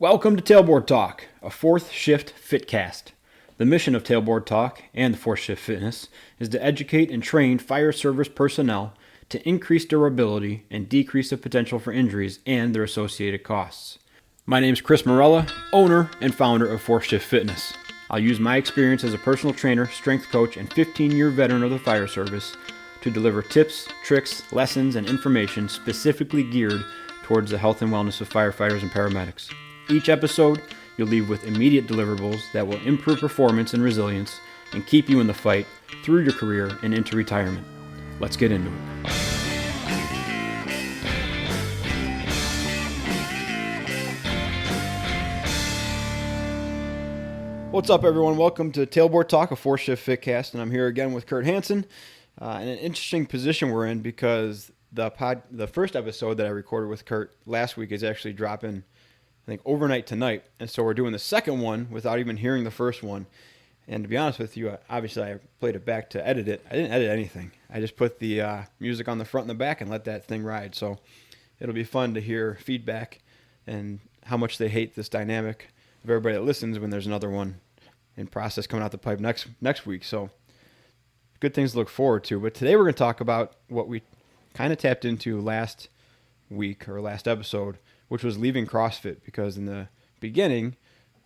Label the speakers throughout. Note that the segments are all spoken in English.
Speaker 1: Welcome to Tailboard Talk, a fourth shift fitcast. The mission of Tailboard Talk and the fourth shift fitness is to educate and train fire service personnel to increase durability and decrease the potential for injuries and their associated costs. My name is Chris Morella, owner and founder of Fourth Shift Fitness. I'll use my experience as a personal trainer, strength coach, and 15-year veteran of the fire service to deliver tips, tricks, lessons, and information specifically geared towards the health and wellness of firefighters and paramedics. Each episode, you'll leave with immediate deliverables that will improve performance and resilience and keep you in the fight through your career and into retirement. Let's get into it. What's up, everyone? Welcome to Tailboard Talk, a fourth shift fitcast, and I'm here again with Kurt Hansen. In an interesting position we're in because the first episode that I recorded with Kurt last week is actually dropping, I think, overnight tonight. And so we're doing the second one without even hearing the first one. And to be honest with you, obviously I played it back to edit it. I didn't edit anything. I just put the music on the front and the back and let that thing ride. So it'll be fun to hear feedback and how much they hate this dynamic of everybody that listens when there's another one in process coming out the pipe next week. So good things to look forward to. But today we're going to talk about what we kind of tapped into last week or last episode, which was leaving CrossFit, because in the beginning,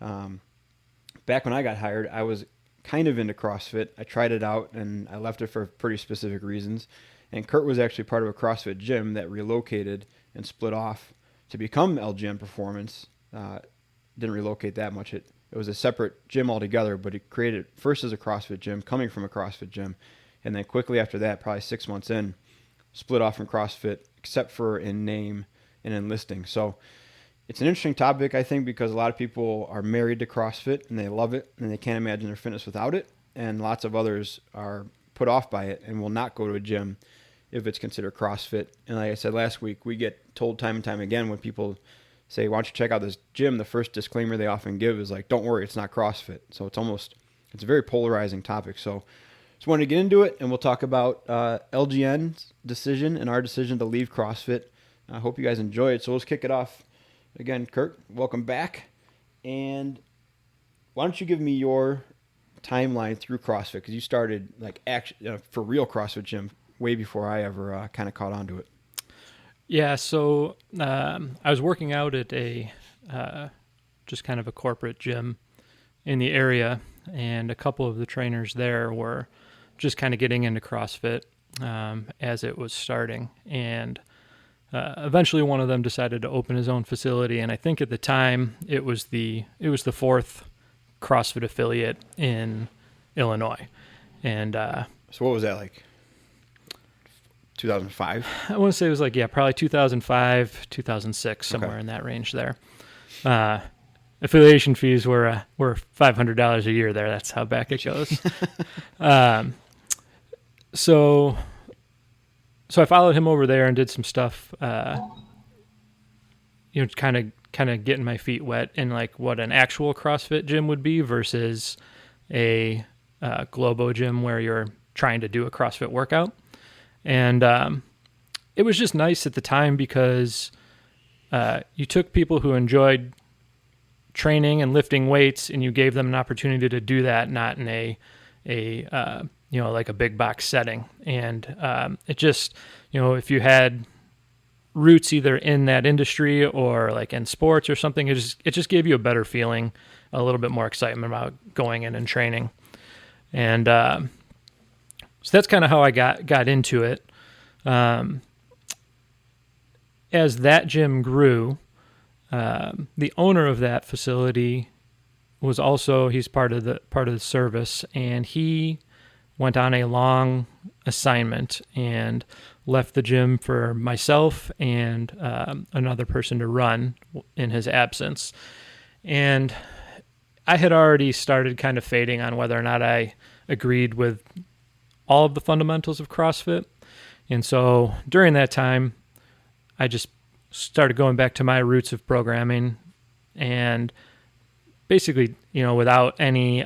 Speaker 1: back when I got hired, I was kind of into CrossFit. I tried it out and I left it for pretty specific reasons. And Kurt was actually part of a CrossFit gym that relocated and split off to become LGN Performance. Didn't relocate that much. It was a separate gym altogether, but it created first as a CrossFit gym, coming from a CrossFit gym. And then quickly after that, probably 6 months in, split off from CrossFit, except for in name and in listing. So it's an interesting topic, I think, because a lot of people are married to CrossFit and they love it and they can't imagine their fitness without it. And lots of others are put off by it and will not go to a gym if it's considered CrossFit. And like I said last week, we get told time and time again when people say, why don't you check out this gym? The first disclaimer they often give is like, don't worry, it's not CrossFit. So it's a very polarizing topic. So just wanted to get into it, and we'll talk about LGN's decision and our decision to leave CrossFit. I hope you guys enjoy it. So let's kick it off. Again, Kurt, welcome back. And why don't you give me your timeline through CrossFit? Because you started for real CrossFit gym way before I ever kind of caught on to it.
Speaker 2: Yeah, so I was working out at just kind of a corporate gym in the area, and a couple of the trainers there were just kind of getting into CrossFit as it was starting. And eventually one of them decided to open his own facility, and I think at the time it was the fourth CrossFit affiliate in Illinois. And
Speaker 1: so what was that, like 2005?
Speaker 2: I want to say it was probably 2005, 2006, somewhere in that range there. Affiliation fees were $500 a year there. That's how back it goes. So I followed him over there and did some stuff, kind of getting my feet wet in like what an actual CrossFit gym would be versus a Globo gym where you're trying to do a CrossFit workout. And it was just nice at the time because you took people who enjoyed training and lifting weights, and you gave them an opportunity to do that, not in a like a big box setting. And it just, if you had roots either in that industry or like in sports or something, it just gave you a better feeling, a little bit more excitement about going in and training. And so that's kind of how I got into it. As that gym grew, the owner of that facility was also, he's part of the service, and he went on a long assignment and left the gym for myself and another person to run in his absence. And I had already started kind of fading on whether or not I agreed with all of the fundamentals of CrossFit. And so during that time, I just started going back to my roots of programming and basically, without any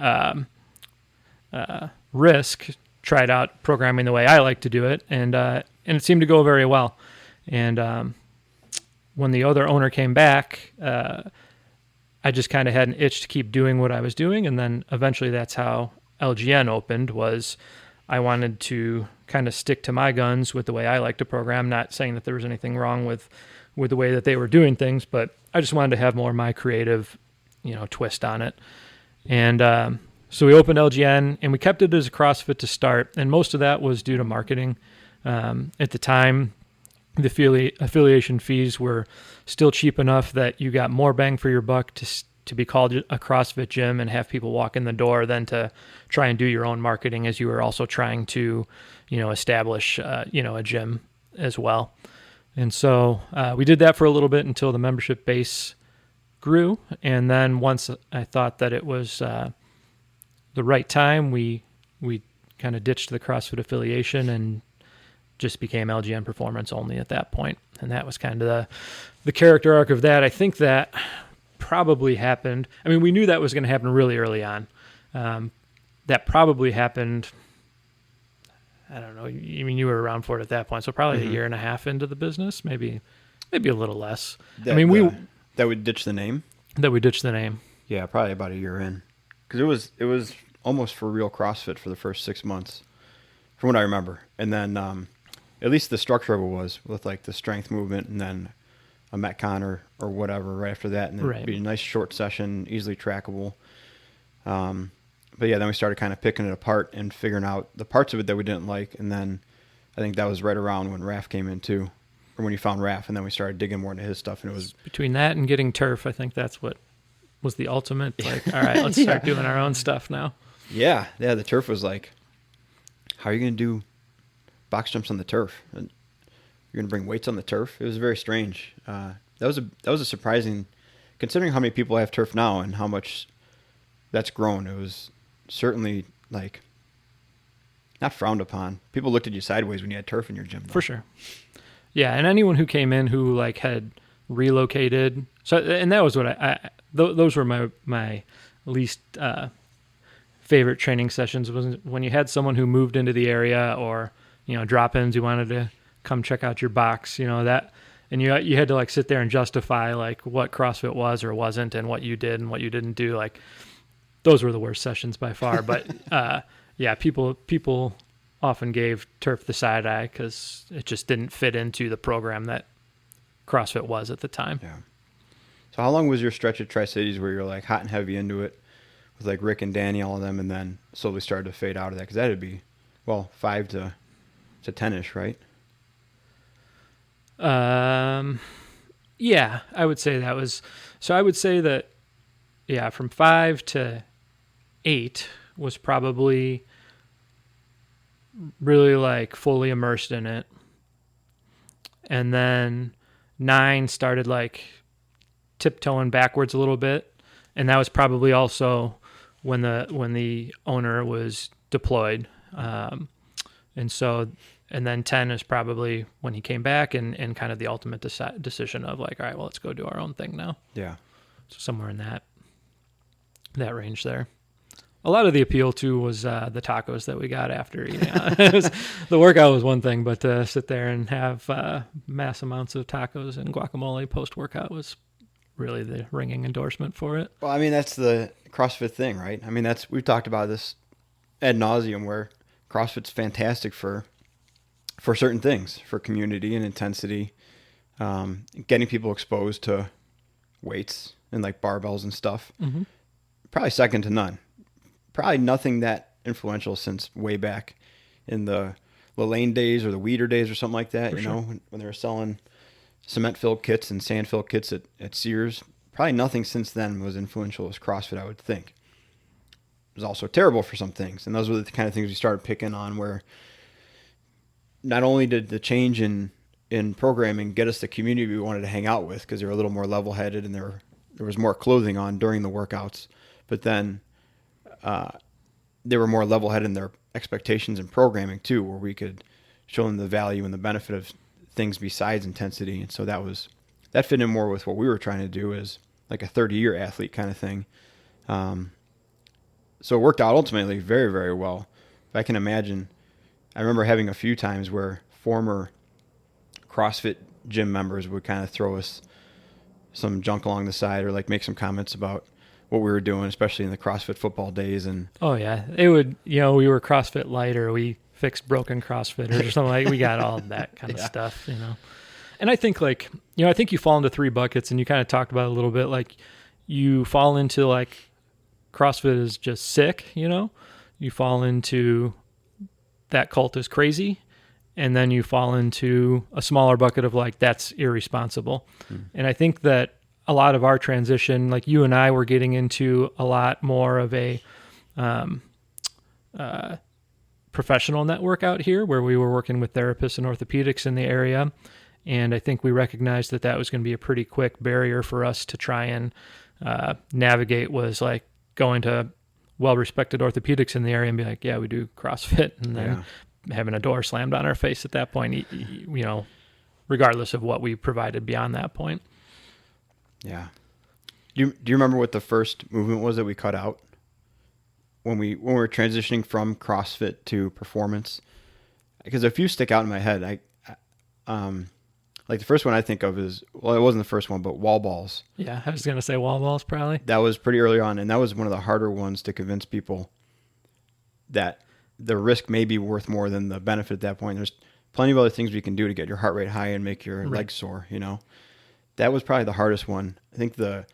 Speaker 2: risk, tried out programming the way I like to do it, and it seemed to go very well. And when the other owner came back, I just kind of had an itch to keep doing what I was doing. And then eventually that's how LGN opened. Was I wanted to kind of stick to my guns with the way I like to program, not saying that there was anything wrong with the way that they were doing things, but I just wanted to have more of my creative, twist on it. And so we opened LGN, and we kept it as a CrossFit to start, and most of that was due to marketing. At the time, the affiliation fees were still cheap enough that you got more bang for your buck to be called a CrossFit gym and have people walk in the door than to try and do your own marketing, as you were also trying to, establish, a gym as well. And so we did that for a little bit until the membership base grew. And then once I thought that it was the right time, we kind of ditched the CrossFit affiliation and just became LGN Performance only at that point. And that was kind of the character arc of that. I think that probably happened. I mean, we knew that was going to happen really early on. That probably happened, I don't know. I mean, you were around for it at that point. So probably a year and a half into the business, maybe a little less.
Speaker 1: That we ditched the name?
Speaker 2: That we ditched the name.
Speaker 1: Yeah, probably about a year in. Because it was almost for real CrossFit for the first 6 months, from what I remember. And then at least the structure of it was with like the strength movement and then a Metcon or whatever right after that. And then it'd be a nice short session, easily trackable. But yeah, then we started kind of picking it apart and figuring out the parts of it that we didn't like. And then I think that was right around when Raph came in too, or when you found Raph. And then we started digging more into his stuff. And it was
Speaker 2: between that and getting turf, I think that's what was the ultimate. Like, all right, let's start doing our own stuff now.
Speaker 1: Yeah. The turf was like, how are you going to do box jumps on the turf? And you're going to bring weights on the turf? It was very strange. That was a surprising, considering how many people have turf now and how much that's grown. It was certainly like not frowned upon. People looked at you sideways when you had turf in your gym, though.
Speaker 2: For sure. Yeah, and anyone who came in who like had relocated. So, and that was what those were my least favorite training sessions, was when you had someone who moved into the area, or drop-ins, you wanted to come check out your box, that, and you had to like sit there and justify like what CrossFit was or wasn't, and what you did and what you didn't do. Like, those were the worst sessions by far. But yeah, people often gave turf the side eye because it just didn't fit into the program that CrossFit was at the time.
Speaker 1: Yeah. So how long was your stretch at Tri-Cities where you're like hot and heavy into it with like Rick and Danny, all of them, and then slowly started to fade out of that? Because that'd be, 5 to 10-ish, right?
Speaker 2: Yeah, I would say that was. So I would say that, yeah, from 5 to 8 was probably really like fully immersed in it. And then 9 started like tiptoeing backwards a little bit. And that was probably also when the owner was deployed. And then 10 is probably when he came back and kind of the ultimate decision of like, all right, well, let's go do our own thing now.
Speaker 1: Yeah.
Speaker 2: So somewhere in that range there. A lot of the appeal too was the tacos that we got after eating. The workout was one thing, but to sit there and have mass amounts of tacos and guacamole post-workout was really the ringing endorsement for it.
Speaker 1: Well, I mean, that's the CrossFit thing, right? I mean, we've talked about this ad nauseum, where CrossFit's fantastic for certain things, for community and intensity, getting people exposed to weights and like barbells and stuff. Mm-hmm. Probably second to none. Probably nothing that influential since way back in the Lane days or the Weeder days or something like that. When they were selling cement-filled kits and sand-filled kits at Sears. Probably nothing since then was influential as CrossFit, I would think. It was also terrible for some things, and those were the kind of things we started picking on, where not only did the change in programming get us the community we wanted to hang out with, because they were a little more level-headed and there was more clothing on during the workouts, but then they were more level-headed in their expectations and programming too, where we could show them the value and the benefit of things besides intensity. And so that fit in more with what we were trying to do as like a 30-year athlete kind of thing. So it worked out ultimately very, very well. If I can imagine, I remember having a few times where former CrossFit gym members would kind of throw us some junk along the side or like make some comments about what we were doing, especially in the CrossFit football days. And
Speaker 2: oh yeah, it would, we were CrossFit Light, or we fixed broken CrossFitters or something like. We got all of that kind of stuff, And I think I think you fall into three buckets, and you kind of talked about it a little bit. Like you fall into like CrossFit is just sick, You fall into that cult is crazy, and then you fall into a smaller bucket of like that's irresponsible. And I think that a lot of our transition, like you and I were getting into a lot more of a professional network out here, where we were working with therapists and orthopedics in the area. And I think we recognized that was going to be a pretty quick barrier for us to try and navigate, was like going to well-respected orthopedics in the area and be like, yeah, we do CrossFit. And then having a door slammed on our face at that point, regardless of what we provided beyond that point.
Speaker 1: Yeah. Do you remember what the first movement was that we cut out when we were transitioning from CrossFit to performance? Because a few stick out in my head. Like the first one I think of is, well, it wasn't the first one, but wall balls.
Speaker 2: Yeah, I was going to say wall balls probably.
Speaker 1: That was pretty early on, and that was one of the harder ones to convince people that the risk may be worth more than the benefit at that point. There's plenty of other things we can do to get your heart rate high and make your legs sore, That was probably the hardest one. I think the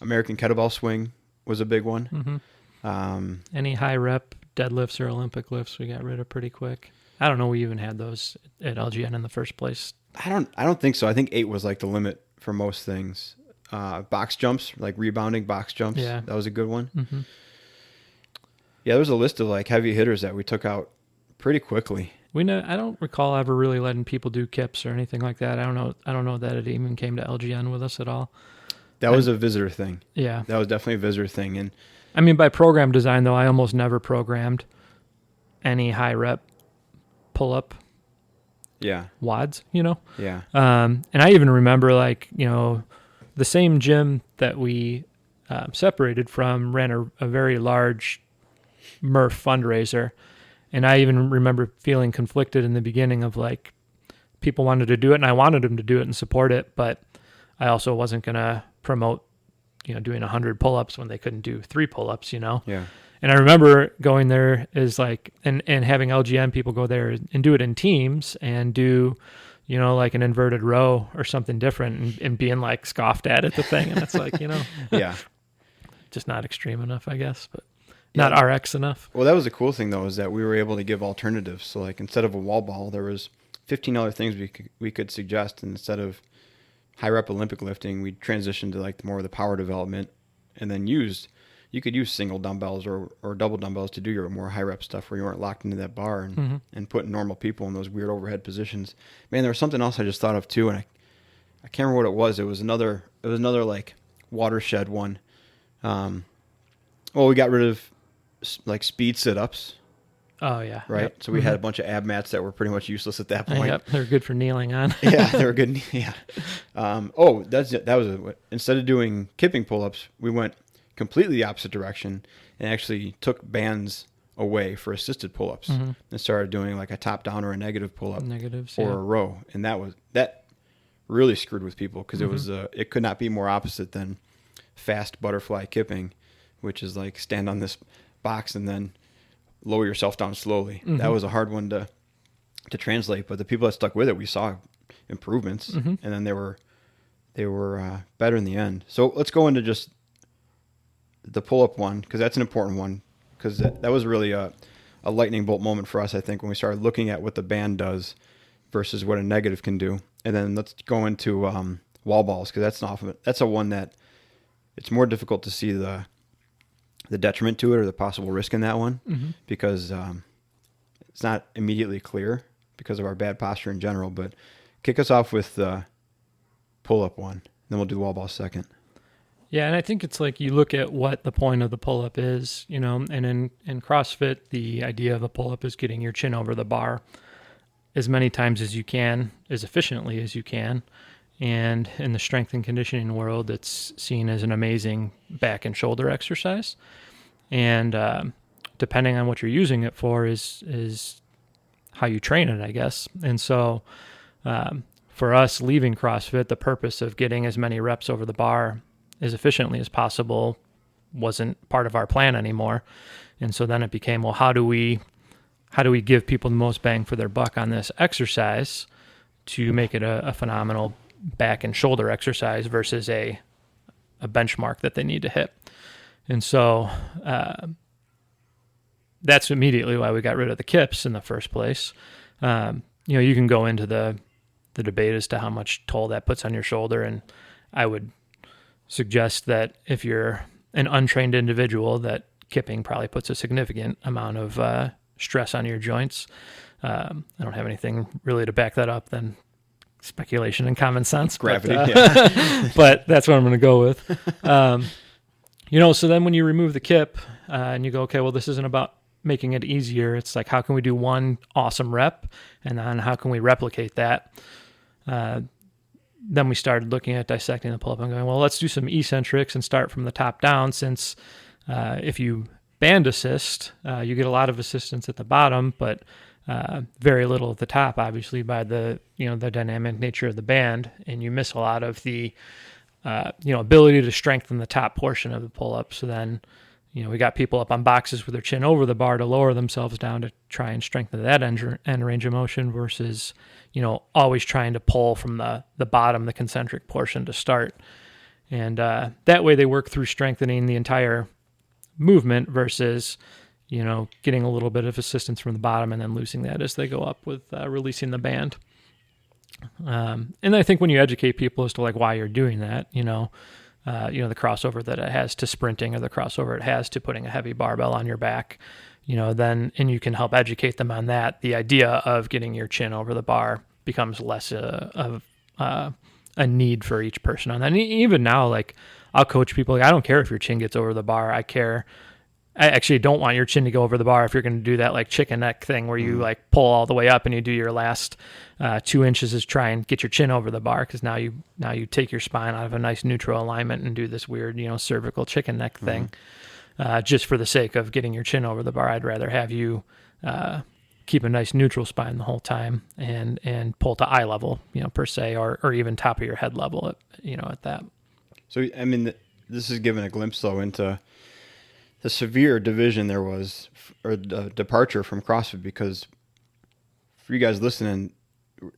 Speaker 1: American kettlebell swing was a big one.
Speaker 2: Mm-hmm. Any high rep deadlifts or Olympic lifts we got rid of pretty quick. I don't know we even had those at LGN in the first place.
Speaker 1: I don't think so. I think 8 was like the limit for most things. Box jumps, like rebounding box jumps.
Speaker 2: Yeah.
Speaker 1: That was a good one.
Speaker 2: Mm-hmm.
Speaker 1: Yeah, there was a list of like heavy hitters that we took out pretty quickly.
Speaker 2: I don't recall ever really letting people do kips or anything like that. I don't know that it even came to LGN with us at all.
Speaker 1: That was a visitor thing.
Speaker 2: Yeah.
Speaker 1: That was definitely a visitor thing. And
Speaker 2: I mean, by program design though, I almost never programmed any high rep pull-up wads,
Speaker 1: Yeah.
Speaker 2: And I even remember the same gym that we separated from ran a very large Murph fundraiser. And I even remember feeling conflicted in the beginning of like people wanted to do it and I wanted them to do it and support it, but I also wasn't going to promote, doing 100 pull-ups when they couldn't do 3 pull-ups,
Speaker 1: Yeah.
Speaker 2: And I remember going there is like, and having LGN people go there and do it in teams and do, like an inverted row or something different and being like scoffed at the thing. And it's like,
Speaker 1: yeah,
Speaker 2: just not extreme enough, I guess, but not RX enough.
Speaker 1: Well, that was the cool thing though, is that we were able to give alternatives. So like instead of a wall ball, there was 15 other things we could suggest. And instead of high rep Olympic lifting, we transitioned to like more of the power development, and then you could use single dumbbells or double dumbbells to do your more high rep stuff where you weren't locked into that bar and putting normal people in those weird overhead positions. Man, there was something else I just thought of too, and I can't remember what it was. It was another like watershed one. We got rid of like speed sit-ups.
Speaker 2: Oh yeah.
Speaker 1: Right.
Speaker 2: Yep.
Speaker 1: So we had a bunch of ab mats that were pretty much useless at that point.
Speaker 2: Yep. They're good for kneeling on.
Speaker 1: Yeah, they were good. Yeah. Instead of doing kipping pull-ups, we went completely the opposite direction and actually took bands away for assisted pull-ups and started doing like a top down or a negative pull-up or a row. And that really screwed with people because it could not be more opposite than fast butterfly kipping, which is like stand on this box and then lower yourself down slowly. That was a hard one to translate, but the people that stuck with it, we saw improvements and then they were better in the end. So let's go into just the pull-up one, because that's an important one, because that was really a lightning bolt moment for us, I think, when we started looking at what the band does versus what a negative can do. And then let's go into wall balls, because that's a one that it's more difficult to see the detriment to it or the possible risk in that one because it's not immediately clear because of our bad posture in general. But kick us off with the pull-up one, then we'll do wall ball second.
Speaker 2: Yeah, and I think it's like you look at what the point of the pull-up is, and in CrossFit, the idea of a pull-up is getting your chin over the bar as many times as you can, as efficiently as you can. And in the strength and conditioning world, it's seen as an amazing back and shoulder exercise. And depending on what you're using it for is how you train it, I guess. And so for us leaving CrossFit, the purpose of getting as many reps over the bar as efficiently as possible wasn't part of our plan anymore. And so then it became, well, how do we give people the most bang for their buck on this exercise to make it a phenomenal back and shoulder exercise versus a benchmark that they need to hit. And so that's immediately why we got rid of the kips in the first place. You can go into the debate as to how much toll that puts on your shoulder. And I would suggest that if you're an untrained individual, that kipping probably puts a significant amount of stress on your joints. I don't have anything really to back that up than speculation and common sense.
Speaker 1: Gravity,
Speaker 2: but that's what I'm going to go with. So then when you remove the kip and you go, okay, well, this isn't about making it easier. It's like, how can we do one awesome rep? And then how can we replicate that? Then we started looking at dissecting the pull-up and going, well, let's do some eccentrics and start from the top down, since if you band assist, you get a lot of assistance at the bottom, but very little at the top, obviously, by the dynamic nature of the band, and you miss a lot of the ability to strengthen the top portion of the pull-up. So then, we got people up on boxes with their chin over the bar to lower themselves down to try and strengthen that end range of motion versus, always trying to pull from the bottom, the concentric portion to start. And that way they work through strengthening the entire movement versus, getting a little bit of assistance from the bottom and then losing that as they go up with releasing the band. And I think when you educate people as to like why you're doing that, the crossover that it has to sprinting or the crossover it has to putting a heavy barbell on your back, then, and you can help educate them on that, the idea of getting your chin over the bar becomes less of a need for each person on that. And even now, like, I'll coach people, like, I don't care if your chin gets over the bar. I actually don't want your chin to go over the bar if you're going to do that like chicken neck thing where you like pull all the way up and you do your last 2 inches is try and get your chin over the bar, because now you take your spine out of a nice neutral alignment and do this weird cervical chicken neck thing just for the sake of getting your chin over the bar. I'd rather have you keep a nice neutral spine the whole time and pull to eye level per se, or even top of your head level at that.
Speaker 1: So I mean, this is giving a glimpse though into the severe division there was, or the departure from CrossFit, because for you guys listening,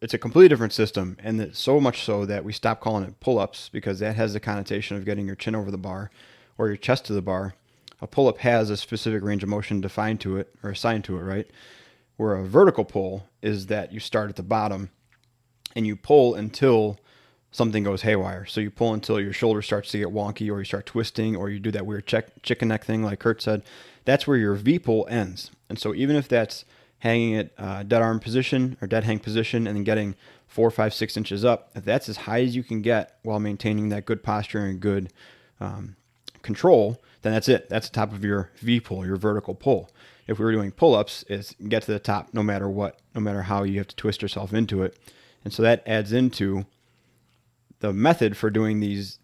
Speaker 1: it's a completely different system, and it's so much so that we stopped calling it pull-ups because that has the connotation of getting your chin over the bar or your chest to the bar. A pull-up has a specific range of motion defined to it or assigned to it, right? Where a vertical pull is that you start at the bottom and you pull until something goes haywire. So you pull until your shoulder starts to get wonky, or you start twisting, or you do that weird chicken neck thing like Kurt said. That's where your V pull ends. And so even if that's hanging at dead arm position or dead hang position and then getting 4, 5, 6 inches up, if that's as high as you can get while maintaining that good posture and good control, then that's it. That's the top of your V pull, your vertical pull. If we were doing pull-ups, it's get to the top no matter what, no matter how you have to twist yourself into it. And so that adds into the method for doing these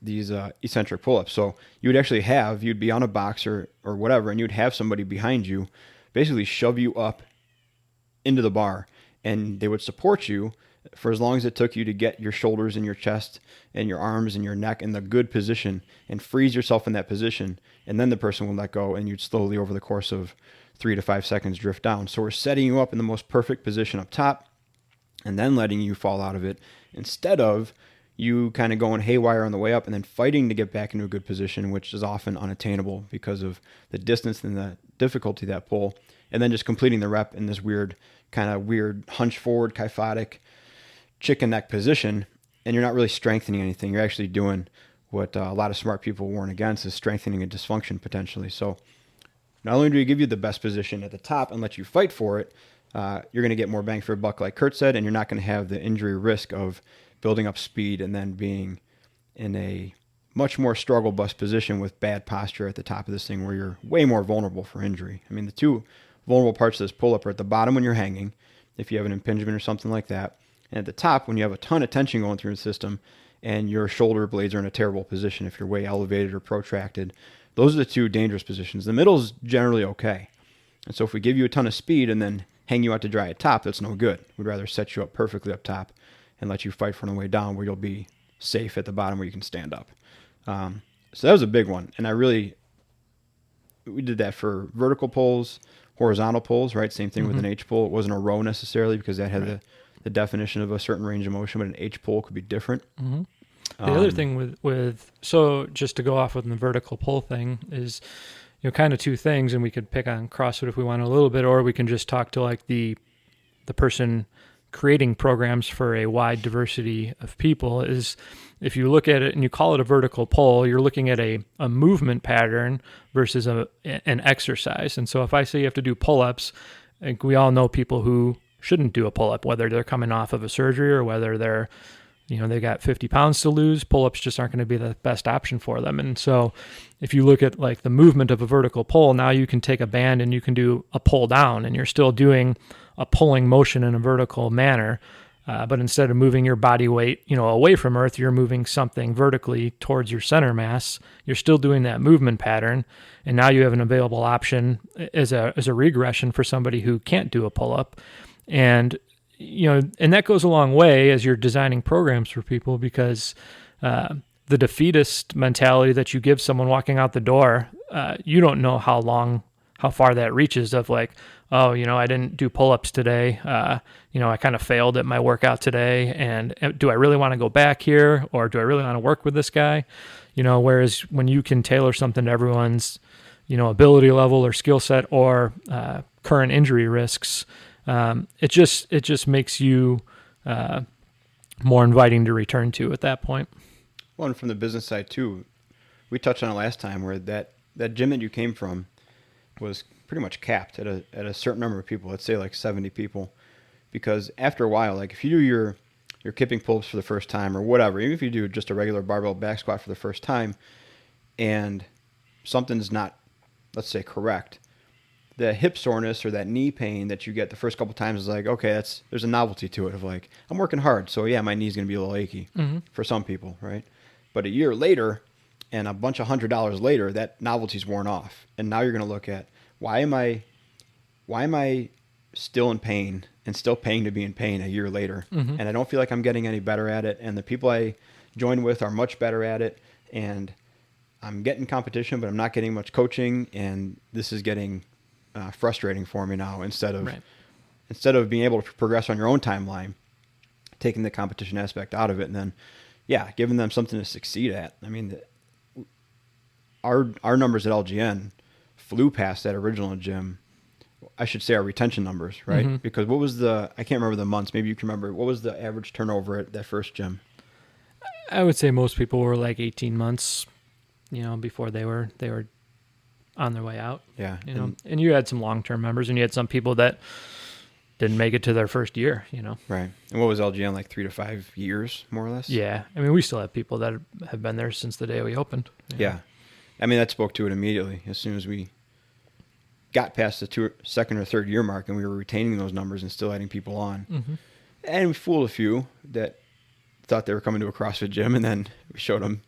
Speaker 1: eccentric pull-ups. So you'd be on a box or whatever, and you'd have somebody behind you basically shove you up into the bar, and they would support you for as long as it took you to get your shoulders and your chest and your arms and your neck in the good position and freeze yourself in that position. And then the person would let go, and you'd slowly over the course of 3 to 5 seconds drift down. So we're setting you up in the most perfect position up top and then letting you fall out of it, instead of you kind of going haywire on the way up and then fighting to get back into a good position, which is often unattainable because of the distance and the difficulty of that pull, and then just completing the rep in this weird hunch forward, kyphotic chicken neck position, and you're not really strengthening anything. You're actually doing what a lot of smart people warn against, is strengthening a dysfunction potentially. So not only do we give you the best position at the top and let you fight for it, you're going to get more bang for your buck, like Kurt said, and you're not going to have the injury risk of building up speed and then being in a much more struggle bus position with bad posture at the top of this thing, where you're way more vulnerable for injury. I mean, the two vulnerable parts of this pull-up are at the bottom when you're hanging, if you have an impingement or something like that, and at the top when you have a ton of tension going through the system and your shoulder blades are in a terrible position if you're way elevated or protracted. Those are the two dangerous positions. The middle is generally okay. And so if we give you a ton of speed and then hang you out to dry at top, that's no good. We'd rather set you up perfectly up top and let you fight from the way down where you'll be safe at the bottom where you can stand up. So that was a big one. And we did that for vertical pulls, horizontal pulls, right? Same thing with an H pull. It wasn't a row necessarily because that had the definition of a certain range of motion, but an H pull could be different.
Speaker 2: The other thing so just to go off with the vertical pull thing is, kind of two things, and we could pick on CrossFit if we want a little bit, or we can just talk to like the person creating programs for a wide diversity of people. Is if you look at it and you call it a vertical pull, you're looking at a movement pattern versus an exercise. And so if I say you have to do pull-ups, I think we all know people who shouldn't do a pull-up, whether they're coming off of a surgery or whether they're, they got 50 pounds to lose. Pull-ups just aren't going to be the best option for them. And so if you look at like the movement of a vertical pull, now you can take a band and you can do a pull down, and you're still doing a pulling motion in a vertical manner. But instead of moving your body weight, away from earth, you're moving something vertically towards your center mass. You're still doing that movement pattern. And now you have an available option as a regression for somebody who can't do a pull-up. And and that goes a long way as you're designing programs for people, because the defeatist mentality that you give someone walking out the door, you don't know how far that reaches of like, oh, I didn't do pull-ups today. I kind of failed at my workout today. And do I really want to go back here, or do I really want to work with this guy? Whereas when you can tailor something to everyone's, ability level or skill set or current injury risks, it just makes you more inviting to return to at that point.
Speaker 1: Well, and from the business side too, we touched on it last time where that gym that you came from was pretty much capped at a certain number of people. Let's say like 70 people, because after a while, like if you do your kipping pull-ups for the first time or whatever, even if you do just a regular barbell back squat for the first time and something's not, let's say, correct, the hip soreness or that knee pain that you get the first couple times is like, okay, there's a novelty to it of like, I'm working hard, so yeah, my knee's going to be a little achy for some people, right? But a year later and a bunch of $100 later, that novelty's worn off. And now you're going to look at, why am I still in pain and still paying to be in pain a year later? And I don't feel like I'm getting any better at it. And the people I join with are much better at it. And I'm getting competition, but I'm not getting much coaching. And this is getting frustrating for me now, instead of being able to progress on your own timeline, taking the competition aspect out of it, and then giving them something to succeed at. I mean, our numbers at LGN flew past that original gym. I should say our retention numbers, right? Because what was I can't remember the months, maybe you can remember, what was the average turnover at that first gym?
Speaker 2: I would say most people were like 18 months, before they were on their way out.
Speaker 1: Yeah.
Speaker 2: And you had some long-term members, and you had some people that didn't make it to their first year,
Speaker 1: Right. And what was LGN, like 3 to 5 years, more or less?
Speaker 2: Yeah. I mean, we still have people that have been there since the day we opened.
Speaker 1: Yeah. I mean, that spoke to it immediately as soon as we got past the second or third year mark, and we were retaining those numbers and still adding people on. And we fooled a few that thought they were coming to a CrossFit gym, and then we showed them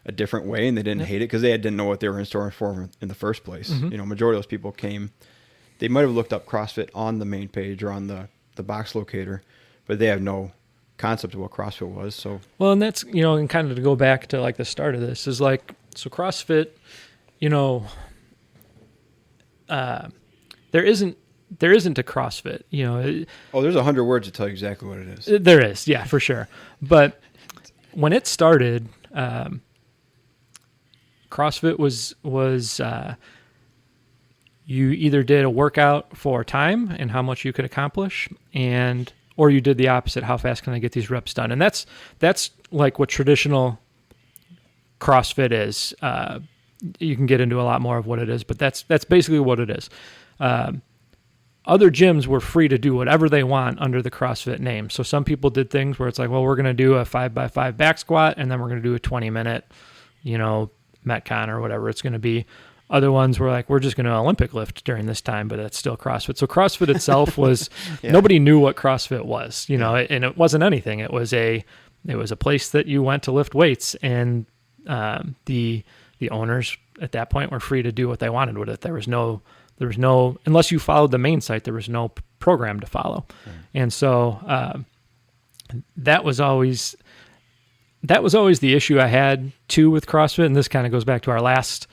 Speaker 1: a different way, and they didn't hate it because they didn't know what they were in store for in the first place. Majority of those people came, they might have looked up CrossFit on the main page or on the box locator, but they have no concept of what CrossFit was. So
Speaker 2: well, and that's and kind of to go back to like the start of this is like, so CrossFit, there isn't a CrossFit,
Speaker 1: there's 100 words to tell you exactly what it is.
Speaker 2: There is, yeah, for sure. But when it started, CrossFit was you either did a workout for time and how much you could accomplish, or you did the opposite, how fast can I get these reps done? And that's like what traditional CrossFit is. You can get into a lot more of what it is, but that's basically what it is. Other gyms were free to do whatever they want under the CrossFit name. So some people did things where it's like, well, we're going to do a 5x5 back squat, and then we're going to do a 20-minute, Metcon or whatever it's going to be. Other ones were like, we're just going to Olympic lift during this time, but that's still CrossFit. So CrossFit itself was, nobody knew what CrossFit was, and it wasn't anything. It was a place that you went to lift weights, and the owners at that point were free to do what they wanted with it. There was no, unless you followed the main site, there was no program to follow. And so that was always the issue I had too with CrossFit. And this kind of goes back to our last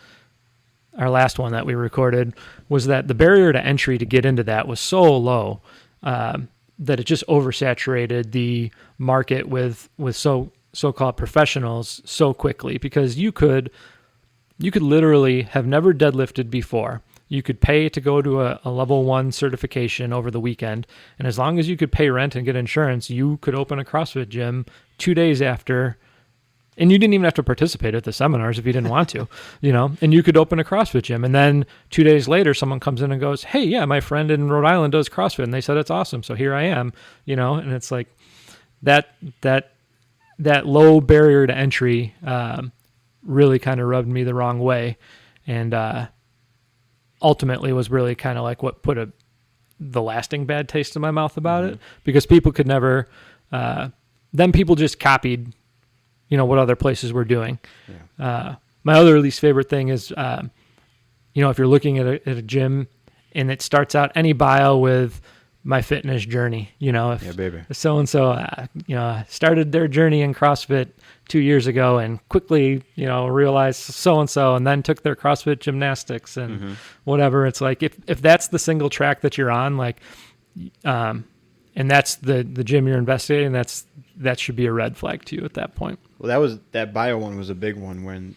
Speaker 2: one that we recorded, was that the barrier to entry to get into that was so low, that it just oversaturated the market with so-called professionals so quickly, because you could literally have never deadlifted before. You could pay to go to a level 1 certification over the weekend. And as long as you could pay rent and get insurance, you could open a CrossFit gym 2 days after. And you didn't even have to participate at the seminars if you didn't want to, and you could open a CrossFit gym. And then 2 days later, someone comes in and goes, hey, yeah, my friend in Rhode Island does CrossFit and they said it's awesome. So here I am, and it's like that low barrier to entry, really kind of rubbed me the wrong way. And, ultimately was really kind of like what put the lasting bad taste in my mouth about it, because people could never, then people just copied, what other places were doing. Yeah. My other least favorite thing is, if you're looking at a gym and it starts out any bio with my fitness journey, if so-and-so, started their journey in CrossFit 2 years ago and quickly, realized so-and-so and then took their CrossFit gymnastics and whatever. It's like, if that's the single track that you're on, like, and that's the gym you're investigating, that should be a red flag to you at that point.
Speaker 1: Well, that bio one was a big one when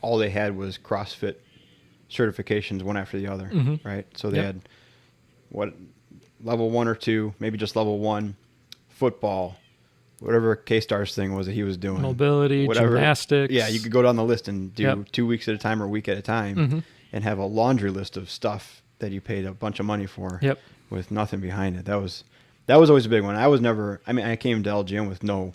Speaker 1: all they had was CrossFit certifications one after the other, right? So they had level 1 or 2, maybe just level 1, football, whatever K-Stars thing was that he was doing.
Speaker 2: Mobility, gymnastics.
Speaker 1: Yeah, you could go down the list and do 2 weeks at a time or a week at a time and have a laundry list of stuff that you paid a bunch of money for with nothing behind it. That was always a big one. I came to LGM with no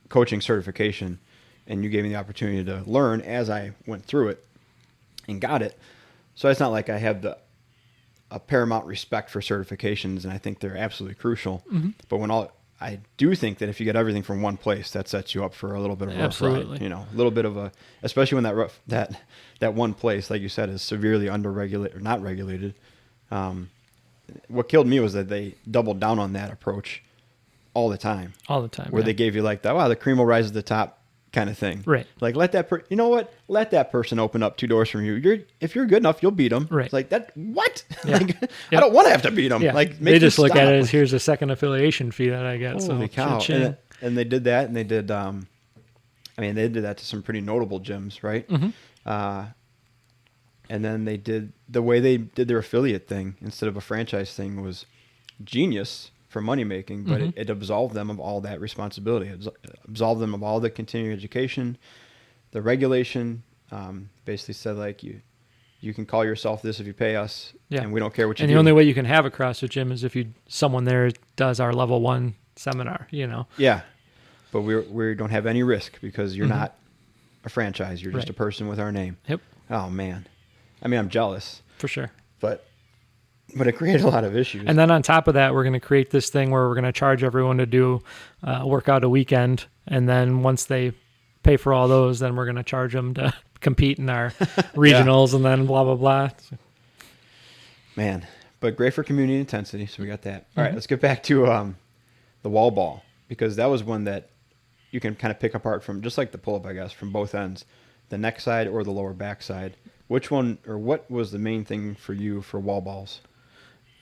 Speaker 1: coaching certification, and you gave me the opportunity to learn as I went through it and got it. So it's not like I have a paramount respect for certifications, and I think they're absolutely crucial. But I do think that if you get everything from one place, that sets you up for a little bit of a rough ride. A little bit of especially when that one place, like you said, is severely under-regulated or not regulated. What killed me was that they doubled down on that approach all the time. Where they gave you like the cream will rise to the top kind of thing.
Speaker 2: Right.
Speaker 1: Like let that person open up 2 doors from you. If you're good enough, you'll beat them.
Speaker 2: Right.
Speaker 1: It's like that. What?
Speaker 2: Yeah.
Speaker 1: I don't want to have to beat them.
Speaker 2: Yeah.
Speaker 1: Like
Speaker 2: they just look at it as here's a second affiliation fee that I get.
Speaker 1: Holy cow. And they did that, and they did. They did that to some pretty notable gyms, right? And then they did the way they did their affiliate thing instead of a franchise thing was genius for money making, but it absolved them of all that responsibility. It absolved them of all the continuing education, the regulation. Basically said like you can call yourself this if you pay us, and we don't care what you do.
Speaker 2: And the only way you can have a CrossFit gym is if someone there does our level 1 seminar.
Speaker 1: Yeah, but we don't have any risk because you're not a franchise. You're just a person with our name.
Speaker 2: Yep.
Speaker 1: Oh man, I'm jealous
Speaker 2: for sure.
Speaker 1: But it created a lot of issues.
Speaker 2: And then on top of that, we're going to create this thing where we're going to charge everyone to do workout a weekend. And then once they pay for all those, then we're going to charge them to compete in our regionals and then blah, blah, blah.
Speaker 1: Man, but great for community intensity. So we got that. All right, let's get back to the wall ball, because that was one that you can kind of pick apart from, just like the pull-up, I guess, from both ends, the neck side or the lower back side. Which one, or what was the main thing for you for wall balls?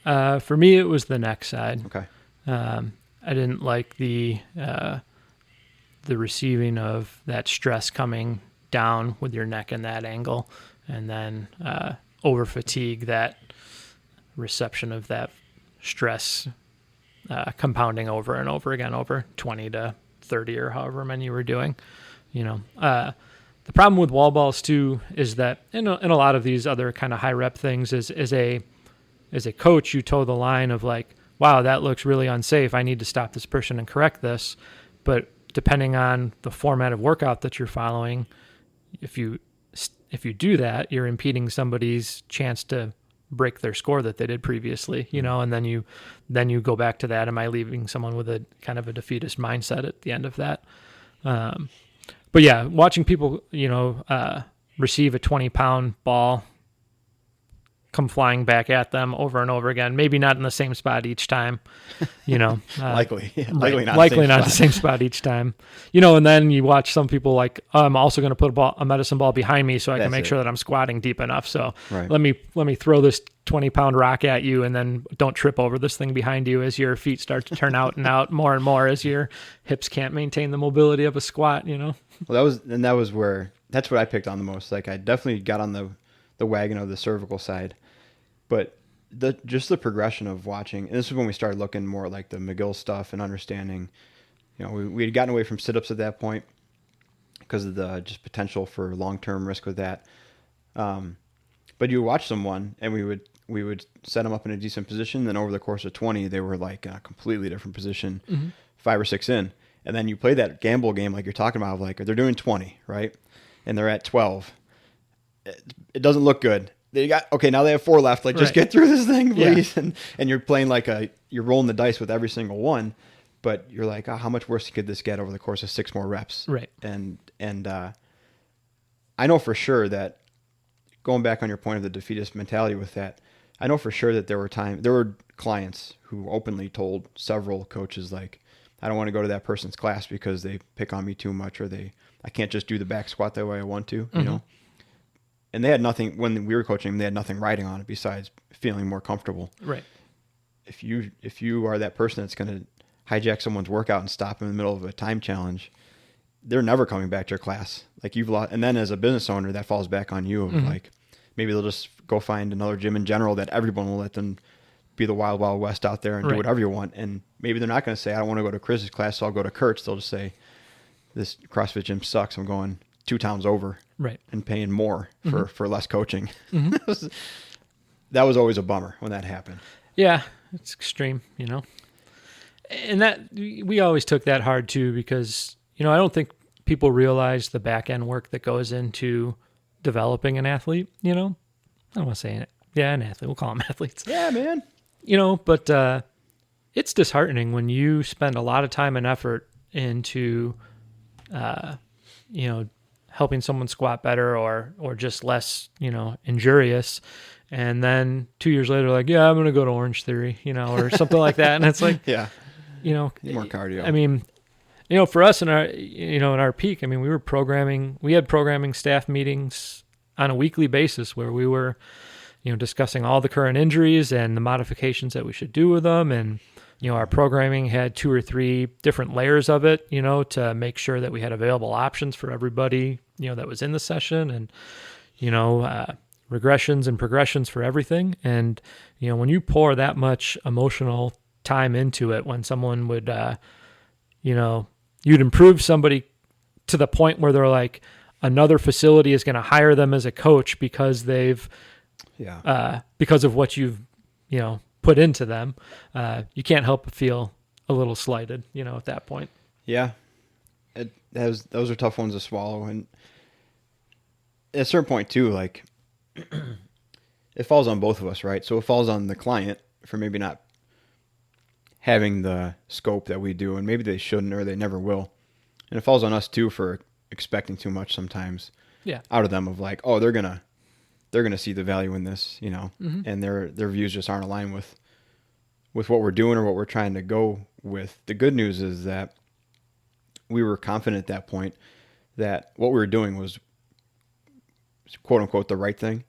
Speaker 2: For me, it was the neck side.
Speaker 1: Okay.
Speaker 2: I didn't like the receiving of that stress coming down with your neck in that angle, and then over fatigue, that reception of that stress compounding over and over again over 20 to 30 or however many you were doing. The problem with wall balls too is that in a lot of these other kind of high rep things is as a coach, you toe the line of like, wow, that looks really unsafe. I need to stop this person and correct this. But depending on the format of workout that you're following, if you do that, you're impeding somebody's chance to break their score that they did previously, and then you go back to that. Am I leaving someone with a kind of a defeatist mindset at the end of that? But yeah, watching people, receive a 20-pound ball come flying back at them over and over again. Maybe not in the same spot each time,
Speaker 1: likely
Speaker 2: right,
Speaker 1: not
Speaker 2: likely not the same spot each time, and then you watch some people like, oh, I'm also going to put a medicine ball behind me so I can make sure that I'm squatting deep enough. So
Speaker 1: right.
Speaker 2: let me throw this 20-pound rock at you, and then don't trip over this thing behind you as your feet start to turn out and out more and more as your hips can't maintain the mobility of a squat.
Speaker 1: Well, that's what I picked on the most. Like, I definitely got on the wagon of the cervical side, but just the progression of watching, and this is when we started looking more at like the McGill stuff and understanding, we had gotten away from sit-ups at that point because of the just potential for long-term risk with that. But you would watch someone and we would set them up in a decent position. Then over the course of 20, they were like in a completely different position, 5 or 6 in. And then you play that gamble game like you're talking about, like they're doing 20, right? And they're at 12. It doesn't look good. Now they have 4 left. Like, just get through this thing, please. Yeah. And you're playing you're rolling the dice with every single one, but you're like, how much worse could this get over the course of 6 more reps?
Speaker 2: Right.
Speaker 1: And I know for sure that, going back on your point of the defeatist mentality with that, I know for sure that there were clients who openly told several coaches, like, I don't want to go to that person's class because they pick on me too much, or I can't just do the back squat the way I want to, And they had nothing, when we were coaching them, they had nothing riding on it besides feeling more comfortable.
Speaker 2: Right.
Speaker 1: If you are that person that's going to hijack someone's workout and stop them in the middle of a time challenge, they're never coming back to your class. Like, you've lost, and then as a business owner, that falls back on you. Of like, maybe they'll just go find another gym in general that everyone will let them be the wild, wild west out there and do whatever you want. And maybe they're not going to say, I don't want to go to Chris's class, so I'll go to Kurt's. They'll just say, this CrossFit gym sucks. I'm going 2 towns over, and paying more for less coaching. That was always a bummer when that happened.
Speaker 2: Yeah, it's extreme, And that, we always took that hard too, because, I don't think people realize the back end work that goes into developing an athlete, I don't want to say it. Yeah, an athlete. We'll call them athletes.
Speaker 1: Yeah, man.
Speaker 2: But it's disheartening when you spend a lot of time and effort into, helping someone squat better or just less, injurious. And then 2 years later, like, yeah, I'm going to go to Orange Theory, or something like that. And it's like,
Speaker 1: yeah,
Speaker 2: more
Speaker 1: cardio.
Speaker 2: I mean, for us in our, in our peak, I mean, we had programming staff meetings on a weekly basis where we were, discussing all the current injuries and the modifications that we should do with them. And, our programming had 2 or 3 different layers of it, to make sure that we had available options for everybody, that was in the session, and, regressions and progressions for everything. And, when you pour that much emotional time into it, when someone would, you'd improve somebody to the point where they're like, another facility is going to hire them as a coach because they've, because of what you've, put into them, you can't help but feel a little slighted, at that point.
Speaker 1: Yeah. Those are tough ones to swallow. And at a certain point too, like, it falls on both of us, right? So it falls on the client for maybe not having the scope that we do, and maybe they shouldn't, or they never will. And it falls on us too for expecting too much sometimes out of them, of like, oh, they're going to see the value in this, and their views just aren't aligned with what we're doing or what we're trying to go with. The good news is that we were confident at that point that what we were doing was, quote unquote, the right thing,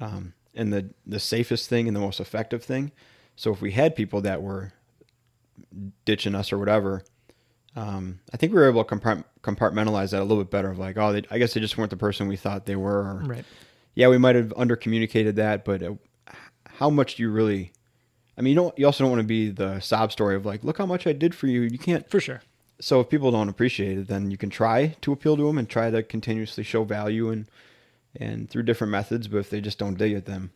Speaker 1: and the safest thing and the most effective thing. So if we had people that were ditching us or whatever, I think we were able to compartmentalize that a little bit better, of like, oh, I guess they just weren't the person we thought they were. Or,
Speaker 2: right.
Speaker 1: Yeah, we might have under-communicated that, but how much do you really... I mean, you also don't want to be the sob story of like, look how much I did for you. You can't...
Speaker 2: For sure.
Speaker 1: So if people don't appreciate it, then you can try to appeal to them and try to continuously show value and through different methods, but if they just don't dig it, then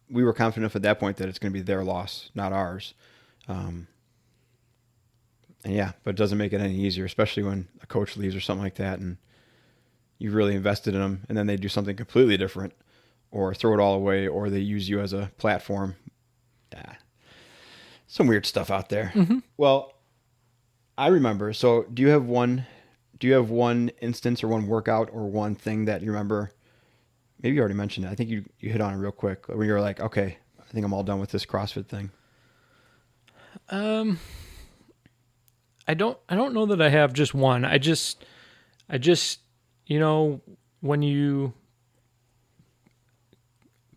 Speaker 1: we were confident at that point that it's going to be their loss, not ours. And yeah, but it doesn't make it any easier, especially when a coach leaves or something like that and you really invested in them, and then they do something completely different or throw it all away, or they use you as a platform. Yeah. Some weird stuff out there. Mm-hmm. Well, I remember. So do you have one instance or one workout or one thing that you remember maybe you already mentioned it. I think you hit on it real quick when you were like, okay, I think I'm all done with this CrossFit thing.
Speaker 2: I don't know that I have just one. I just, when you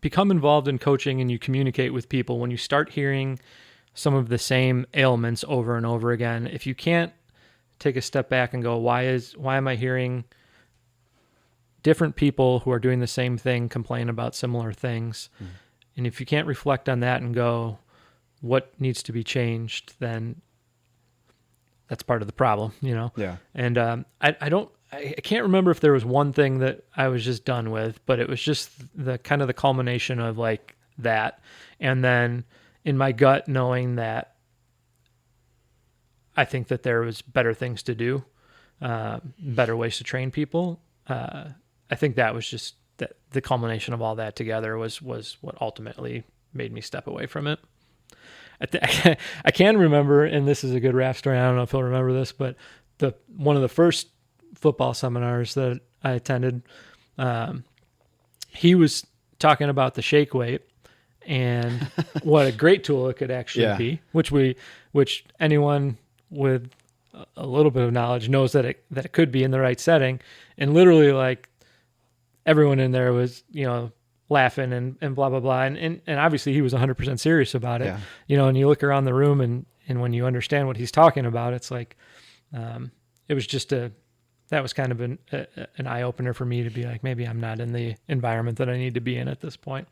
Speaker 2: become involved in coaching and you communicate with people, when you start hearing some of the same ailments over and over again, if you can't take a step back and go, why am I hearing different people who are doing the same thing complain about similar things? Mm. And if you can't reflect on that and go, what needs to be changed, then that's part of the problem, Yeah. And I can't remember if there was one thing that I was just done with, but it was just the kind of the culmination of like that. And then in my gut, knowing that I think that there was better things to do, better ways to train people. I think that was just the culmination of all that together was what ultimately made me step away from it. I can remember, and this is a good Raph story. I don't know if he'll remember this, but one of the first football seminars that I attended, he was talking about the shake weight and what a great tool it could actually be, which anyone with a little bit of knowledge knows that it could be in the right setting. And literally, like, everyone in there was, laughing and blah, blah, blah. And obviously he was 100% serious about it, and you look around the room and when you understand what he's talking about, it's like, it was just that was kind of an eye opener for me to be like, maybe I'm not in the environment that I need to be in at this point.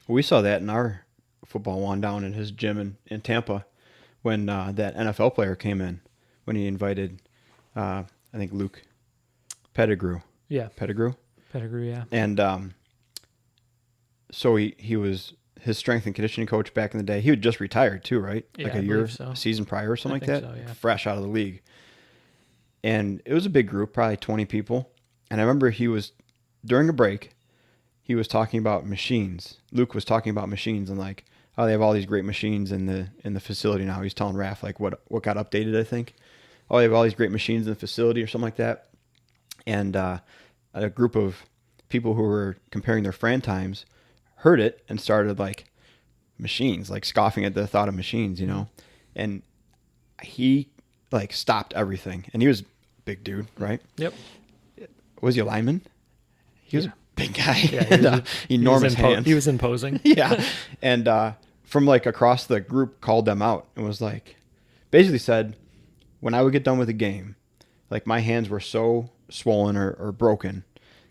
Speaker 1: We saw that in our football one down in his gym in Tampa when that NFL player came in, when he invited, I think Luke Pettigrew.
Speaker 2: Yeah.
Speaker 1: Pettigrew, yeah. And so he was his strength and conditioning coach back in the day. He had just retired too, right?
Speaker 2: Yeah,
Speaker 1: like a season prior or something like that.
Speaker 2: So, yeah.
Speaker 1: Fresh out of the league. And it was a big group, probably 20 people. And I remember during a break, he was talking about machines. Luke was talking about machines and like, oh, they have all these great machines in the facility now. He's telling Raph like what got updated, I think. Oh, they have all these great machines in the facility or something like that. And a group of people who were comparing their Fran times heard it and started like machines, like scoffing at the thought of machines, And he like stopped everything. And he was a big dude, right?
Speaker 2: Yep.
Speaker 1: Was he a lineman? He was a big guy.
Speaker 2: Yeah,
Speaker 1: enormous hands.
Speaker 2: He was imposing.
Speaker 1: Yeah. And from like across the group called them out and was like, basically said, when I would get done with a game, like my hands were so swollen or broken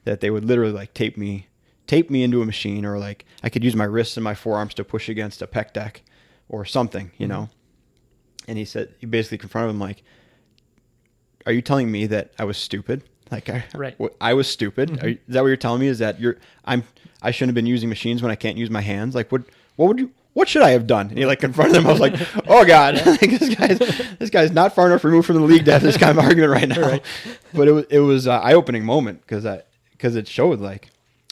Speaker 1: that they would literally like tape me into a machine, or like I could use my wrists and my forearms to push against a pec deck or something, And he basically confronted him like, are you telling me that I was stupid? Like I was stupid. Mm-hmm. Is that what you're telling me? Is that I shouldn't have been using machines when I can't use my hands? Like what should I have done? And he like confronted him. I was like, oh God, like, this guy's not far enough removed from the league to have this kind of argument right now. Right. But it was an eye-opening moment because it showed like,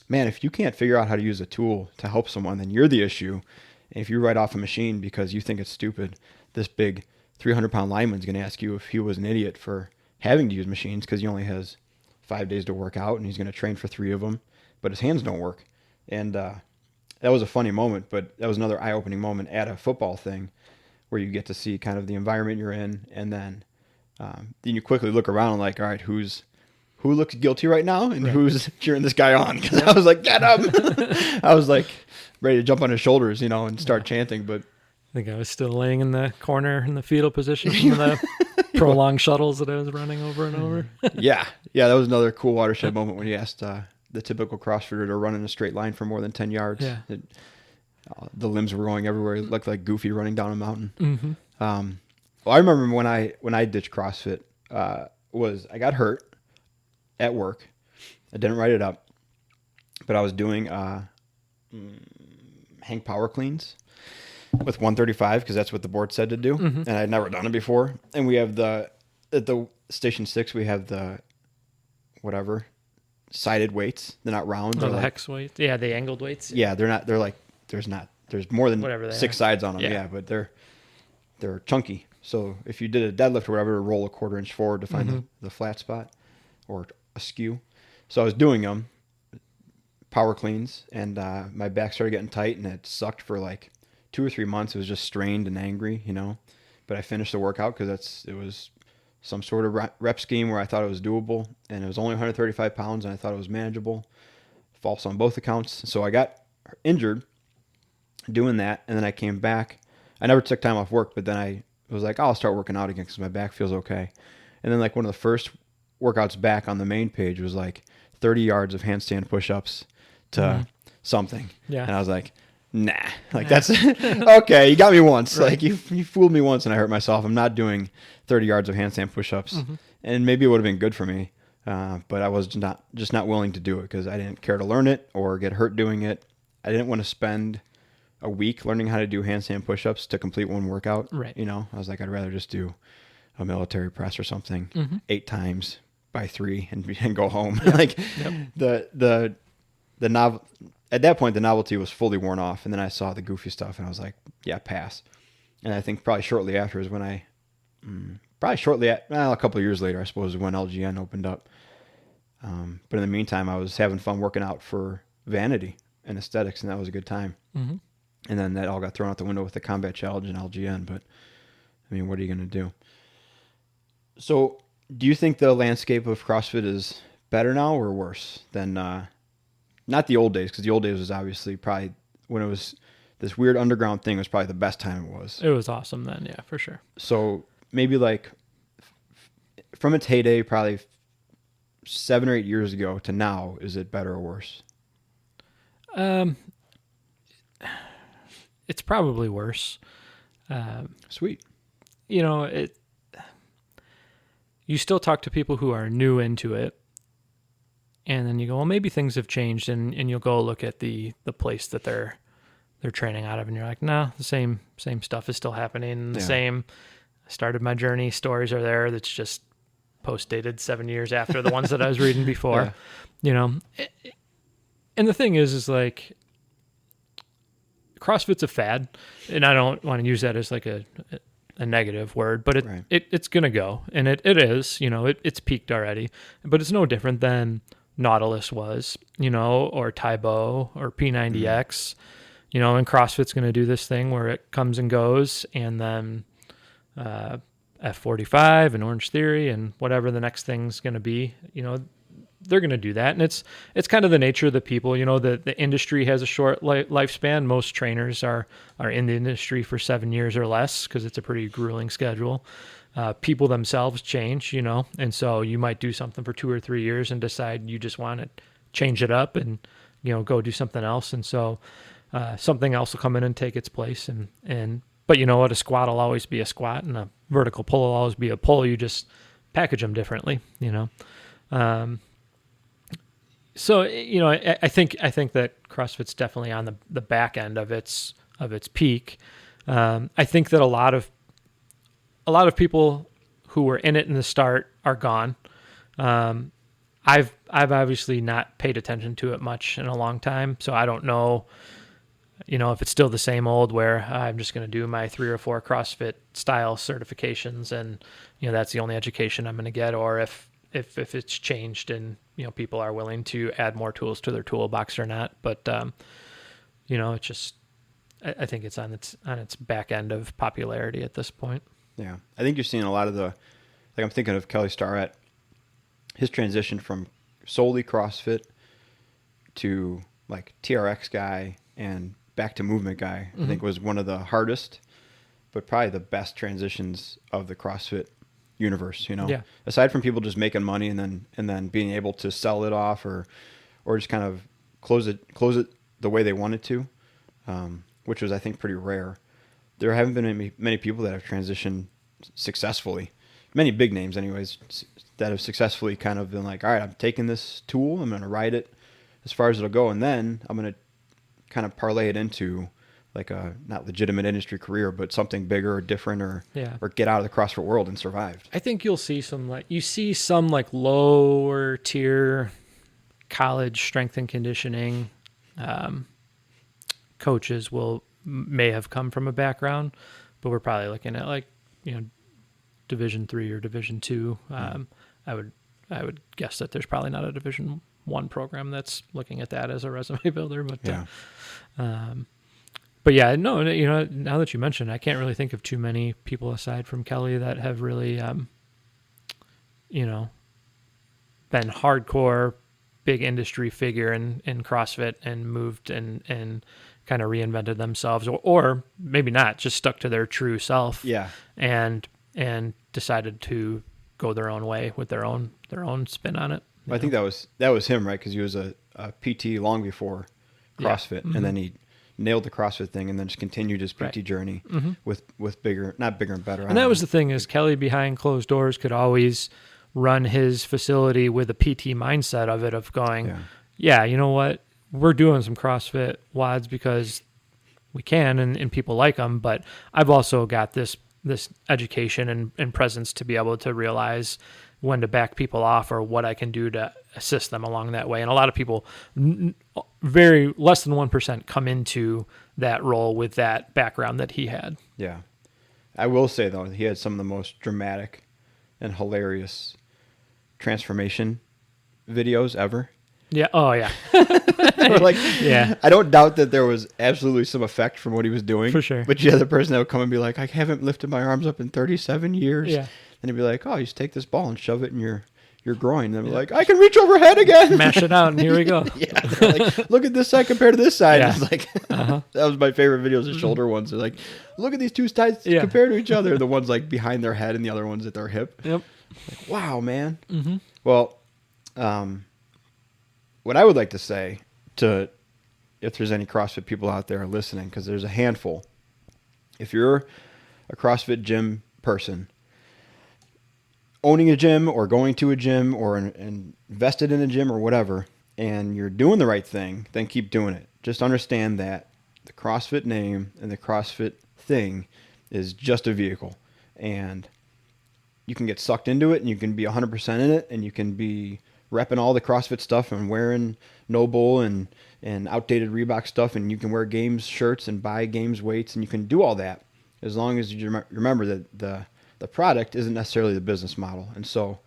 Speaker 1: man, if you can't figure out how to use a tool to help someone, then you're the issue. And if you write off a machine because you think it's stupid, this big 300-pound lineman's going to ask you if he was an idiot for having to use machines because he only has 5 days to work out and he's going to train for 3 of them, but his hands don't work. And that was a funny moment, but that was another eye-opening moment at a football thing where you get to see kind of the environment you're in, and then you quickly look around and like, all right, who looks guilty right now and who's cheering this guy on? Because I was like, get him! I was like ready to jump on his shoulders, and start chanting, but
Speaker 2: I think I was still laying in the corner in the fetal position from the prolonged shuttles that I was running over and over.
Speaker 1: Yeah, that was another cool watershed moment when you asked the typical CrossFitter to run in a straight line for more than 10 yards.
Speaker 2: Yeah.
Speaker 1: The limbs were going everywhere. It looked like Goofy running down a mountain.
Speaker 2: Mm-hmm.
Speaker 1: Well, I remember when I ditched CrossFit, I got hurt at work. I didn't write it up, but I was doing hang power cleans with 135 because that's what the board said to do, and I'd never done it before. And we have at the Station 6 we have the whatever sided weights. They're not round.
Speaker 2: Oh, the hex weights. Yeah, the angled weights.
Speaker 1: Yeah, they're not. They're like there's more than 6 sides on them.
Speaker 2: Yeah.
Speaker 1: Yeah, but they're chunky. So if you did a deadlift or whatever, roll a 1/4 inch forward to find the flat spot or a skew. So I was doing them, power cleans, and my back started getting tight, and it sucked for like 2 or 3 months. It was just strained and angry, But I finished the workout because it was some sort of rep scheme where I thought it was doable, and it was only 135 pounds, and I thought it was manageable. False on both accounts. So I got injured doing that, and then I came back. I never took time off work, but then I was like, I'll start working out again because my back feels okay. And then like one of the first workouts back on the main page was like 30 yards of handstand push-ups to something.
Speaker 2: Yeah.
Speaker 1: And I was like, nah, like that's okay. You got me once.
Speaker 2: Right.
Speaker 1: Like you fooled me once and I hurt myself. I'm not doing 30 yards of handstand push-ups. And maybe it would have been good for me. But I was just not willing to do it because I didn't care to learn it or get hurt doing it. I didn't want to spend a week learning how to do handstand push-ups to complete one workout.
Speaker 2: Right.
Speaker 1: I was like, I'd rather just do a military press or something 8 times by 3 and go home. Like the novel at that point, the novelty was fully worn off. And then I saw the goofy stuff and I was like, yeah, pass. And I think probably shortly after is when a couple of years later, I suppose, is when LGN opened up. But in the meantime, I was having fun working out for vanity and aesthetics, and that was a good time. And then that all got thrown out the window with the Combat Challenge and LGN. But, I mean, what are you going to do? So, do you think the landscape of CrossFit is better now or worse than, not the old days, because the old days was obviously probably, when it was this weird underground thing, was probably the best time it was.
Speaker 2: It was awesome then, yeah, for sure.
Speaker 1: So, maybe like from its heyday, probably 7 or 8 years ago to now, is it better or worse?
Speaker 2: It's probably worse.
Speaker 1: Sweet.
Speaker 2: You still talk to people who are new into it, and then you go, well, maybe things have changed, and you'll go look at the place that they're training out of, and you're like, no, the same stuff is still happening. The same started my journey stories are there. That's just post dated 7 years after the ones that I was reading before. And the thing is like, CrossFit's a fad, and I don't want to use that as like a negative word, but it's going to go, and it is, it's peaked already, but it's no different than Nautilus was, or Taibo or P90X, and CrossFit's going to do this thing where it comes and goes, and then F45 and Orange Theory and whatever the next thing's going to be, they're going to do that. And it's kind of the nature of the people, the industry has a short lifespan. Most trainers are in the industry for 7 years or less because it's a pretty grueling schedule. People themselves change, and so you might do something for 2 or 3 years and decide you just want to change it up and, go do something else. And so something else will come in and take its place. But you know what? A squat will always be a squat, and a vertical pull will always be a pull. You just package them differently, So, I think that CrossFit's definitely on the back end of its peak. I think that a lot of people who were in it in the start are gone. I've obviously not paid attention to it much in a long time, so I don't know, if it's still the same old where I'm just going to do my 3 or 4 CrossFit style certifications and, that's the only education I'm going to get, or if it's changed and, people are willing to add more tools to their toolbox or not. But, it's just, I think it's on its back end of popularity at this point.
Speaker 1: Yeah. I think you're seeing a lot of I'm thinking of Kelly Starrett, his transition from solely CrossFit to like TRX guy and back to movement guy, I think was one of the hardest, but probably the best transitions of the CrossFit universe, aside from people just making money and then being able to sell it off or just kind of close it the way they wanted to, which was, I think, pretty rare. There haven't been many people that have transitioned successfully, many big names anyways, that have successfully kind of been like, all right, I'm taking this tool, I'm going to ride it as far as it'll go, and then I'm going to kind of parlay it into like a not legitimate industry career, but something bigger or different, or get out of the CrossFit world and survived.
Speaker 2: I think you'll see some lower tier college strength and conditioning coaches may have come from a background, but we're probably looking at Division III or Division II. I would guess that there's probably not a Division one program that's looking at that as a resume builder. But
Speaker 1: Yeah.
Speaker 2: but yeah, no, now that you mentioned, I can't really think of too many people aside from Kelly that have really, been hardcore, big industry figure in CrossFit and moved and kind of reinvented themselves, or maybe not, just stuck to their true self.
Speaker 1: Yeah.
Speaker 2: And decided to go their own way with their own spin on it.
Speaker 1: I think that was him, right? Because he was a PT long before CrossFit, and then he nailed the CrossFit thing, and then just continued his PT journey with bigger, not bigger and better.
Speaker 2: And that was the thing, is Kelly behind closed doors could always run his facility with a PT mindset of going, yeah, you know what, we're doing some CrossFit WODs because we can, and people like them, but I've also got this education and presence to be able to realize when to back people off or what I can do to assist them along that way. And a lot of people, very less than 1%, come into that role with that background that he had.
Speaker 1: Yeah. I will say, though, he had some of the most dramatic and hilarious transformation videos ever.
Speaker 2: Yeah. Oh, yeah.
Speaker 1: Yeah. I don't doubt that there was absolutely some effect from what he was doing.
Speaker 2: For sure.
Speaker 1: But you had the person that would come and be like, I haven't lifted my arms up in 37 years.
Speaker 2: Yeah.
Speaker 1: And he'd be like, oh, you just take this ball and shove it in your groin. And then be like, I can reach overhead again.
Speaker 2: Mash it out, and here we go.
Speaker 1: Yeah. Like, look at this side compared to this side.
Speaker 2: Yeah.
Speaker 1: It's like, that was my favorite videos, the shoulder ones. They're like, look at these two sides
Speaker 2: Yeah.
Speaker 1: compared to each other. The one's like behind their head and the other one's at their hip.
Speaker 2: Yep.
Speaker 1: Like, wow, man. Well, what I would like to say if there's any CrossFit people out there listening, because there's a handful. If you're a CrossFit gym person, owning a gym or going to a gym or invested in a gym or whatever, and you're doing the right thing, then keep doing it. Just understand that the CrossFit name and the CrossFit thing is just a vehicle, and you can get sucked into it, and you can be 100% in it, and you can be repping all the CrossFit stuff and wearing Noble and outdated Reebok stuff, and you can wear Games shirts and buy Games weights, and you can do all that as long as you remember that the product isn't necessarily the business model. And so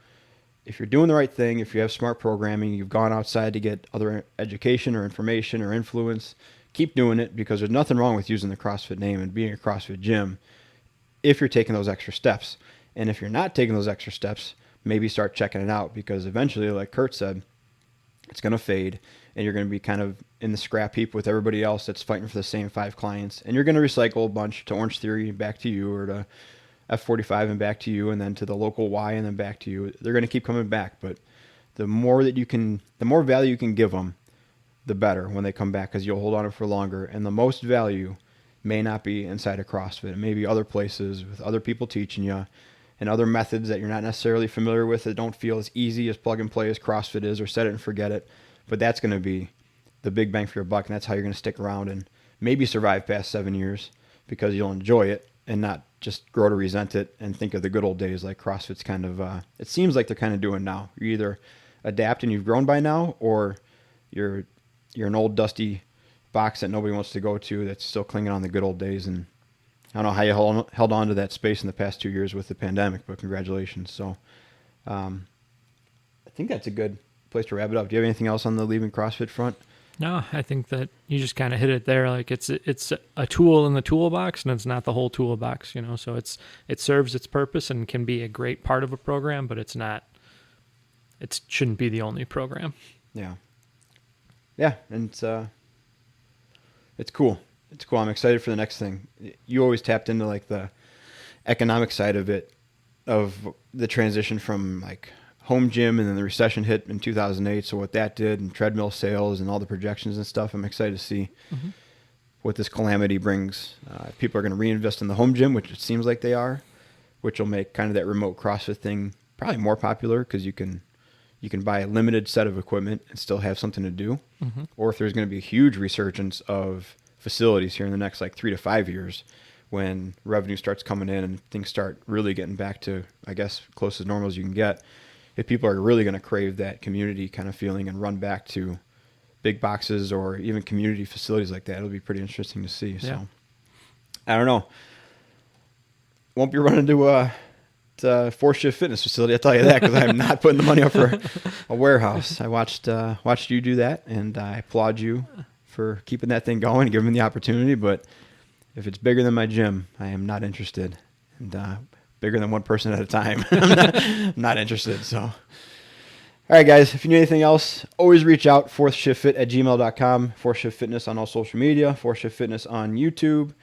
Speaker 1: if you're doing the right thing, if you have smart programming, you've gone outside to get other education or information or influence, keep doing it, because there's nothing wrong with using the CrossFit name and being a CrossFit gym if you're taking those extra steps. And if you're not taking those extra steps, maybe start checking it out, because eventually, like Kurt said, it's going to fade, and you're going to be kind of in the scrap heap with everybody else that's fighting for the same 5 clients. And you're going to recycle a bunch to Orange Theory and back to you, or to F45 and back to you, and then to the local Y and then back to you. They're going to keep coming back, but the more value you can give them, the better when they come back, because you'll hold on to it for longer. And the most value may not be inside of CrossFit. It may be other places with other people teaching you, and other methods that you're not necessarily familiar with, that don't feel as easy as plug and play as CrossFit is, or set it and forget it. But that's going to be the big bang for your buck, and that's how you're going to stick around and maybe survive past 7 years, because you'll enjoy it and not just grow to resent it and think of the good old days like CrossFit's kind of, it seems like they're kind of doing now. You either adapt and you've grown by now, or you're an old dusty box that nobody wants to go to, that's still clinging on the good old days. And I don't know how you held on to that space in the past 2 years with the pandemic, but congratulations. So I think that's a good place to wrap it up. Do you have anything else on the leaving CrossFit front?
Speaker 2: No, I think that you just kind of hit it there. Like it's a tool in the toolbox, and it's not the whole toolbox, So it serves its purpose and can be a great part of a program, but it's not. It shouldn't be the only program.
Speaker 1: Yeah. Yeah, and it's cool. It's cool. I'm excited for the next thing. You always tapped into like the economic side of it, of the transition from like home gym, and then the recession hit in 2008. So what that did, and treadmill sales and all the projections and stuff, I'm excited to see what this calamity brings. People are going to reinvest in the home gym, which it seems like they are, which will make kind of that remote CrossFit thing probably more popular, because you can buy a limited set of equipment and still have something to do. Or if there's going to be a huge resurgence of facilities here in the next like 3 to 5 years, when revenue starts coming in and things start really getting back to, I guess, close as normal as you can get, if people are really going to crave that community kind of feeling and run back to big boxes or even community facilities like that, it'll be pretty interesting to see. Yeah. So I don't know. Won't be running to Force Shift Fitness facility. I'll tell you that, because I'm not putting the money up for a warehouse. I watched you do that, and I applaud you for keeping that thing going and giving me the opportunity. But if it's bigger than my gym, I am not interested. And bigger than one person at a time, I'm not interested. So, all right, guys, if you need anything else, always reach out, fourthshiftfit@gmail.com, Fourth Shift Fitness on all social media, Fourth Shift Fitness on YouTube.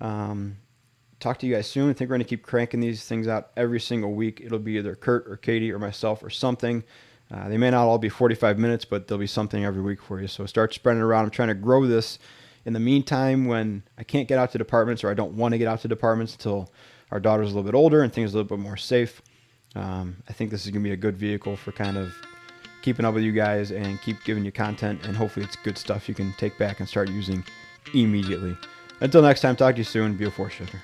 Speaker 1: Talk to you guys soon. I think we're going to keep cranking these things out every single week. It'll be either Kurt or Katie or myself or something. They may not all be 45 minutes, but there'll be something every week for you. So start spreading it around. I'm trying to grow this in the meantime when I can't get out to departments, or I don't want to get out to departments until our daughter's a little bit older and things are a little bit more safe. I think this is going to be a good vehicle for kind of keeping up with you guys and keep giving you content, and hopefully it's good stuff you can take back and start using immediately. Until next time, talk to you soon. Be a Force Shifter.